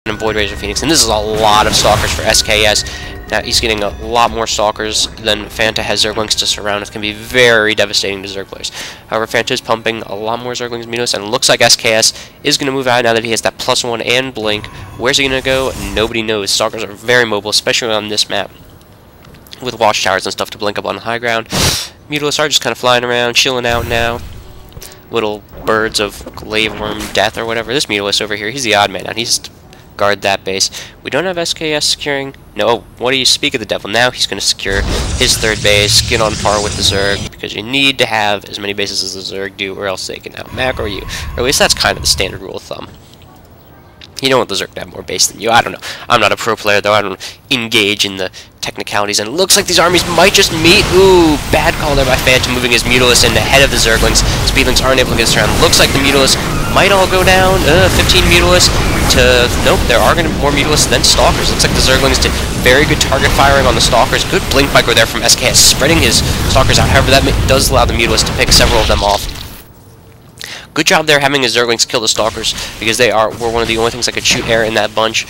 and Void Razor Phoenix, and this is a lot of Stalkers for SKS. Now, he's getting a lot more Stalkers than Fanta has Zerglings to surround. It can be very devastating to Zerg players. However, Fanta is pumping a lot more Zerglings and Mutas, and it looks like SKS is going to move out now that he has that +1 and Blink. Where's he going to go? Nobody knows. Stalkers are very mobile, especially on this map, with watchtowers and stuff to blink up on the high ground. Mutalists are just kind of flying around, chilling out now. Little birds of Glaveworm Death or whatever. This Mutalist over here, he's the odd man out. He's guard that base. We don't have SKS securing. No, what do you speak of the devil? Now he's going to secure his third base, get on par with the Zerg, because you need to have as many bases as the Zerg do, or else they can out-macro you. Or at least that's kind of the standard rule of thumb. You don't want the Zerg to have more base than you. I don't know. I'm not a pro player, though. I don't engage in the technicalities, and it looks like these armies might just meet. Ooh, bad call there by Fanta, moving his Mutalist in ahead of the Zerglings. Speedlings aren't able to get this around. Looks like the Mutalist might all go down. 15 Mutalists to... Nope, there are going to be more Mutalists than Stalkers. Looks like the Zerglings did very good target firing on the Stalkers. Good Blink Micro there from SKS, spreading his Stalkers out. However, that does allow the Mutalists to pick several of them off. Good job there having his Zerglings kill the Stalkers, because they were one of the only things that could shoot air in that bunch.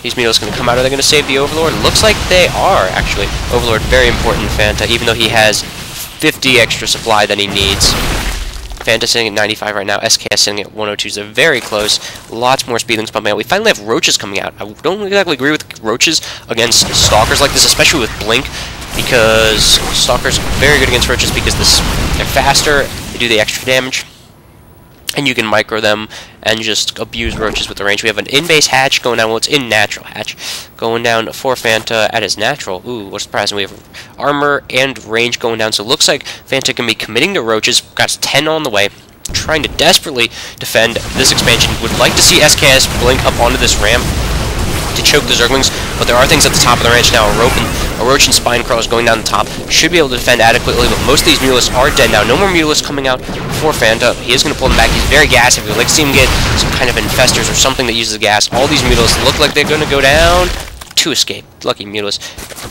These Mutalists going to come out. Are they going to save the Overlord? Looks like they are, actually. Overlord, very important to Fanta, even though he has 50 extra supply that he needs. Fanta sitting at 95 right now. SKS sitting at 102. They're very close. Lots more Speedlings pumping out. We finally have Roaches coming out. I don't exactly agree with Roaches against Stalkers like this, especially with Blink, because Stalkers are very good against Roaches because they're faster, they do the extra damage, and you can micro them and just abuse Roaches with the range. We have an in-base hatch going down. Well, it's in-natural hatch. Going down for Fanta at his natural. Ooh, what's surprising? We have armor and range going down. So it looks like Fanta can be committing to Roaches. Got 10 on the way. Trying to desperately defend this expansion. Would like to see SKS blink up onto this ramp to choke the Zerglings, but there are things at the top of the ranch now. A Roach and Spine Crawlers going down the top should be able to defend adequately, but most of these Mutalists are dead now. No more Mutalists coming out for Fanta. He is going to pull them back. He's very gassy. We'd like to see him get some kind of infestors or something that uses gas. All these Mutalists look like they're going to go down. To escape. Lucky Mutalists.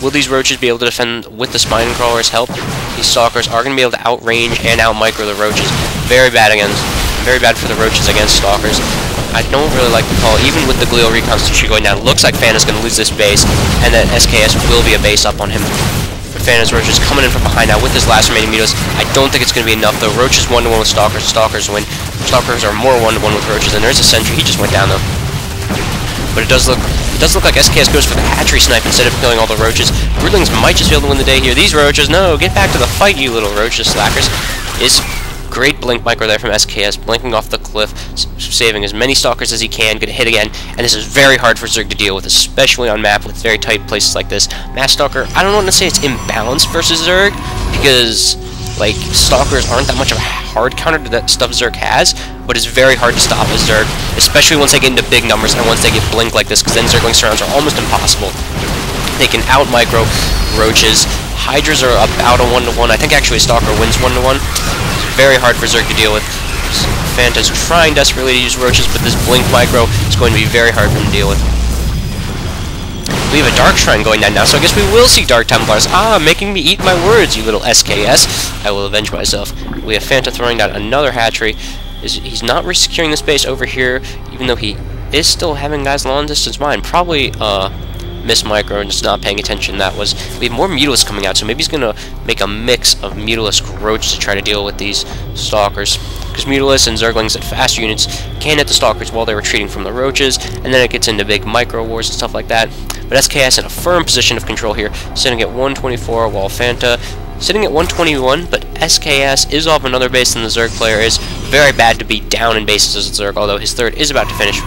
Will these Roaches be able to defend with the Spine Crawlers' help? These Stalkers are going to be able to outrange and out-micro the Roaches. Very bad for the Roaches against Stalkers. I don't really like the call, even with the Glial Reconstitution going down. It looks like Fanta's going to lose this base, and that SKS will be a base up on him. But Fanta's Roaches coming in from behind now with his last remaining Mutalists. I don't think it's going to be enough, though. Roaches 1-1 with Stalkers. Stalkers win. Stalkers are more 1-1 with Roaches, and there's a Sentry. He just went down, though. But it does look like SKS goes for the hatchery snipe instead of killing all the Roaches. Broodlings might just be able to win the day here. These Roaches, no, get back to the fight, you little Roaches slackers. Is great Blink Micro there from SKS, blinking off the cliff, saving as many Stalkers as he can, gonna hit again, and this is very hard for Zerg to deal with, especially on map with very tight places like this. Mass Stalker, I don't want to say it's imbalanced versus Zerg, because, like, Stalkers aren't that much of a hard counter to that stuff Zerg has, but it's very hard to stop as Zerg, especially once they get into big numbers and once they get Blink like this, because then Zergling surrounds are almost impossible. They can out-micro Roaches. Hydras are about a 1-1. I think actually Stalker wins 1-1. Very hard for Zerg to deal with. Fanta's trying desperately to use Roaches, but this Blink Micro is going to be very hard for him to deal with. We have a Dark Shrine going down now, so I guess we will see Dark Templars. Ah, making me eat my words, you little SKS. I will avenge myself. We have Fanta throwing down another hatchery. He's not re-securing this base over here, even though he is still having guys long distance mine. Probably, Miss Micro and just not paying attention. We have more Mutalists coming out, so maybe he's gonna make a mix of Mutalist Roach to try to deal with these Stalkers, because Mutalists and Zerglings and faster units can hit the Stalkers while they're retreating from the Roaches, and then it gets into big micro wars and stuff like that. But SKS in a firm position of control here, sitting at 124, while Fanta sitting at 121, but SKS is off another base than the Zerg player is. Very bad to be down in bases as a Zerg, although his third is about to finish.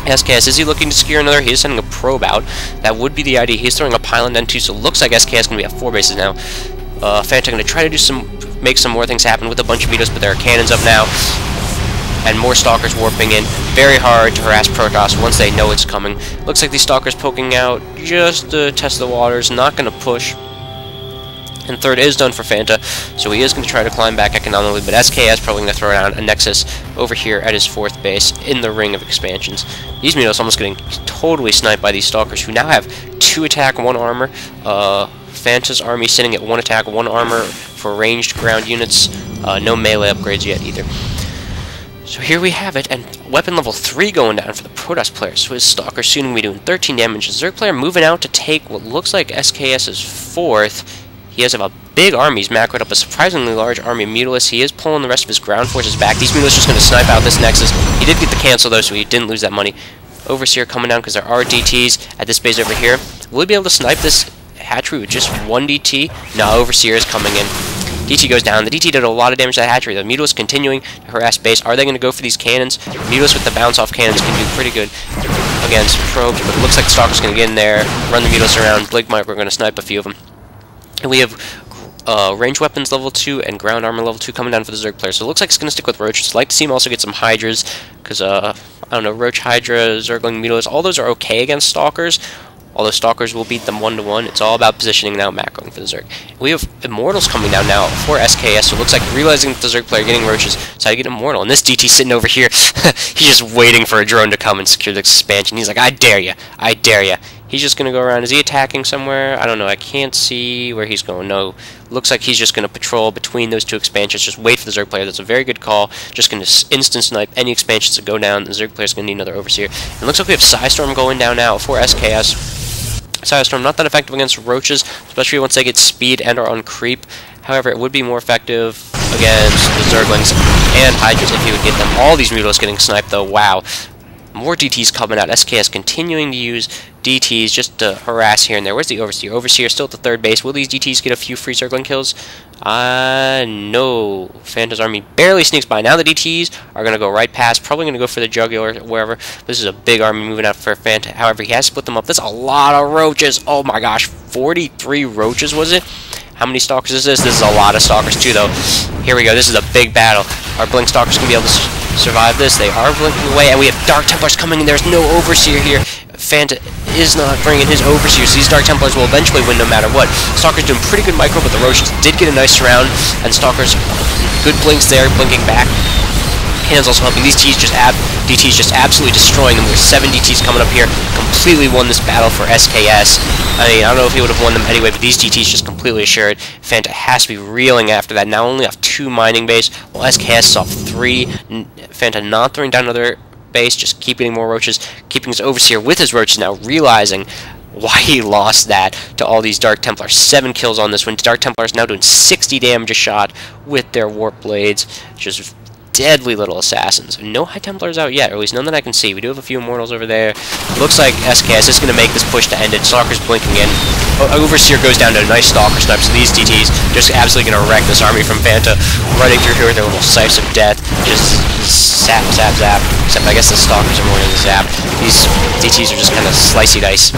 SKS, is he looking to secure another? He is sending a probe out. That would be the idea. He's throwing a pylon down too, so it looks like SKS is going to be at 4 bases now. Fanta going to try to make some more things happen with a bunch of Mutas, but there are cannons up now. And more Stalkers warping in. Very hard to harass Protoss once they know it's coming. Looks like these Stalkers poking out just to test the waters. Not going to push. And third is done for Fanta, so he is going to try to climb back economically, but SKS probably going to throw down a Nexus over here at his 4th base in the ring of expansions. These Mutos almost getting totally sniped by these Stalkers, who now have 2 attack, 1 armor. Fanta's army sitting at 1 attack, 1 armor for ranged ground units. No melee upgrades yet either. So here we have it, and weapon level 3 going down for the Protoss player. So his Stalker soon will be doing 13 damage. The Zerg player moving out to take what looks like SKS's 4th. He has a big army. He's macroed up a surprisingly large army of Mutalists. He is pulling the rest of his ground forces back. These Mutalists just going to snipe out this Nexus. He did get the cancel though, so he didn't lose that money. Overseer coming down because there are DTs at this base over here. Will he be able to snipe this hatchery with just one DT? No, Overseer is coming in. DT goes down. The DT did a lot of damage to that hatchery. The Mutalists continuing to harass base. Are they going to go for these cannons? Mutalists with the bounce-off cannons can do pretty good against probes, but it looks like the Stalker's going to get in there, run the Mutalists around. Blink Mike, we're going to snipe a few of them. And we have range weapons level 2 and ground armor level 2 coming down for the Zerg player. So it looks like it's going to stick with Roaches. I'd like to see him also get some Hydras, because, I don't know, Roach, Hydra, Zergling, Mutalists, all those are okay against Stalkers. Although Stalkers will beat them 1-to-1, it's all about positioning now, macroing for the Zerg. We have Immortals coming down now for SKS, so it looks like realizing that the Zerg player getting Roaches, so how to get Immortal. And this DT sitting over here, he's just waiting for a drone to come and secure the expansion. He's like, I dare ya, I dare ya. He's just going to go around. Is he attacking somewhere? I don't know, I can't see where he's going. No, looks like he's just going to patrol between those two expansions, just wait for the Zerg player. That's a very good call. Just going to instant snipe any expansions that go down. The Zerg player's going to need another Overseer. And it looks like we have Psystorm going down now for SKS. Psystorm not that effective against Roaches, especially once they get speed and are on creep. However, it would be more effective against the Zerglings and Hydras if he would get them. All these Mutalists getting sniped though, wow. More DTs coming out. SKS continuing to use DTs just to harass here and there. Where's the Overseer? Overseer still at the third base. Will these DTs get a few free Zergling kills? No. Fanta's army barely sneaks by. Now the DTs are going to go right past. Probably going to go for the Jugular or wherever. This is a big army moving out for Fanta. However, he has split them up. That's a lot of Roaches. Oh my gosh. 43 Roaches was it? How many Stalkers is this? This is a lot of Stalkers too though. Here we go. This is a big battle. Our Blink Stalkers can be able to survive this. They are blinking away, and we have Dark Templars coming in. There's no Overseer here. Fanta is not bringing his Overseers. These Dark Templars will eventually win no matter what. Stalker's doing pretty good micro, but the Roaches did get a nice surround, and Stalker's good blinks there, blinking back. Cannons also helping. These DTs just absolutely destroying them. There's 7 DTs coming up here. Completely won this battle for SKS. I mean, I don't know if he would have won them anyway, but these DTs just completely assured. Fanta has to be reeling after that. Now only off 2 mining base, while SKS is off 3. Fanta not throwing down another base, just keep getting more Roaches, keeping his Overseer with his Roaches now, realizing why he lost that to all these Dark Templars. 7 kills on this one. Dark Templars now doing 60 damage a shot with their Warp Blades. Just deadly little assassins. No High Templars out yet, or at least none that I can see. We do have a few Immortals over there. Looks like SKS is going to make this push to end it. Stalker's blinking in. Overseer goes down to a nice Stalker snipe, so these DTs just absolutely going to wreck this army from Fanta, running through here with their little scythes of death. Just zap, zap, zap. Except I guess the Stalkers are more than zap. These DTs are just kind of slicey dice.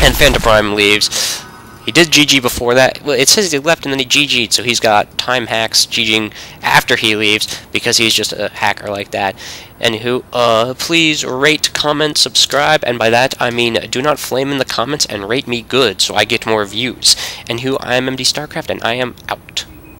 And FantaPrime leaves. He did GG before that. Well, it says he left and then he GG'd, so he's got time hacks GGing after he leaves because he's just a hacker like that. Anywho, please rate, comment, subscribe, and by that I mean do not flame in the comments and rate me good so I get more views. Anywho, I am MD Starcraft and I am out.